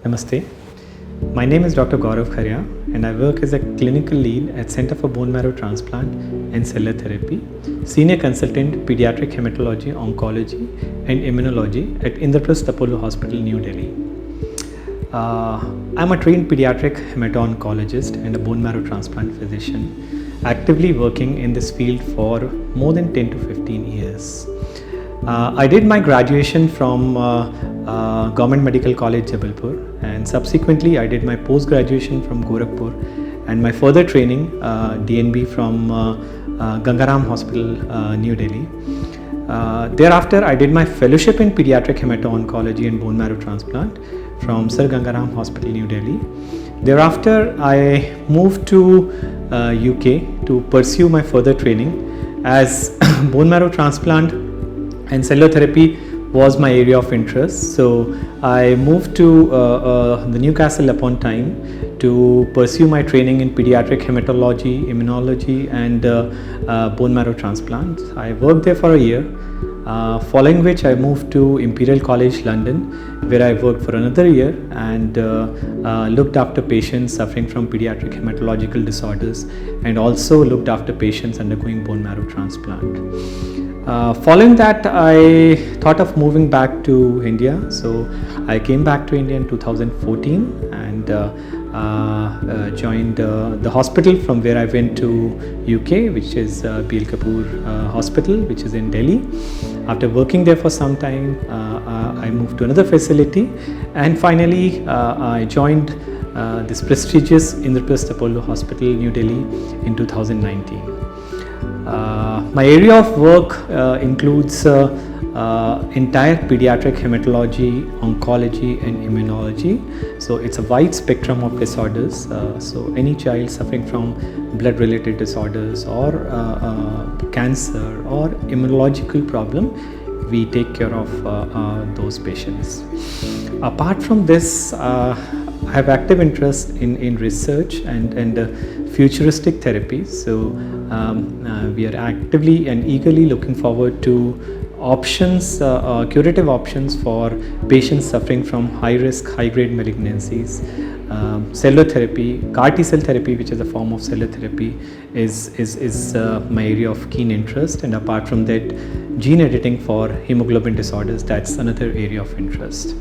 Namaste. My name is Dr. Gaurav Kharya and I work as a clinical lead at Center for Bone Marrow Transplant and Cellular Therapy, Senior Consultant Pediatric Hematology, Oncology and Immunology at Indraprastha Apollo Hospital, New Delhi. I'm a trained pediatric hemato-oncologist and a bone marrow transplant physician, actively working in this field for more than 10 to 15 years. I did my graduation from Government Medical College, Jabalpur, and subsequently I did my post-graduation from Gorakhpur and my further training DNB from Gangaram Hospital, New Delhi. Thereafter, I did my fellowship in pediatric hemato-oncology and bone marrow transplant from Sir Gangaram Hospital, New Delhi. Thereafter, I moved to UK to pursue my further training, as bone marrow transplant and cellular therapy was my area of interest. So I moved to the Newcastle upon Tyne to pursue my training in pediatric hematology, immunology and bone marrow transplants. I worked there for a year, following which I moved to Imperial College London, where I worked for another year and looked after patients suffering from pediatric hematological disorders and also looked after patients undergoing bone marrow transplant. Following that, I thought of moving back to India. So I came back to India in 2014 and joined the hospital from where I went to UK, which is BL Kapoor Hospital, which is in Delhi. After working there for some time, I moved to another facility, and finally I joined this prestigious Indraprastha Apollo Hospital, New Delhi in 2019. My area of work includes entire pediatric hematology, oncology and immunology. So it's a wide spectrum of disorders. So any child suffering from blood related disorders or cancer or immunological problem, we take care of those patients. Apart from this, I have active interest in research and futuristic therapies. So we are actively and eagerly looking forward to options, curative options for patients suffering from high risk, high grade malignancies. Cellular therapy, CAR T cell therapy, which is a form of cellular therapy, is my area of keen interest. And apart from that, gene editing for hemoglobin disorders, that's another area of interest.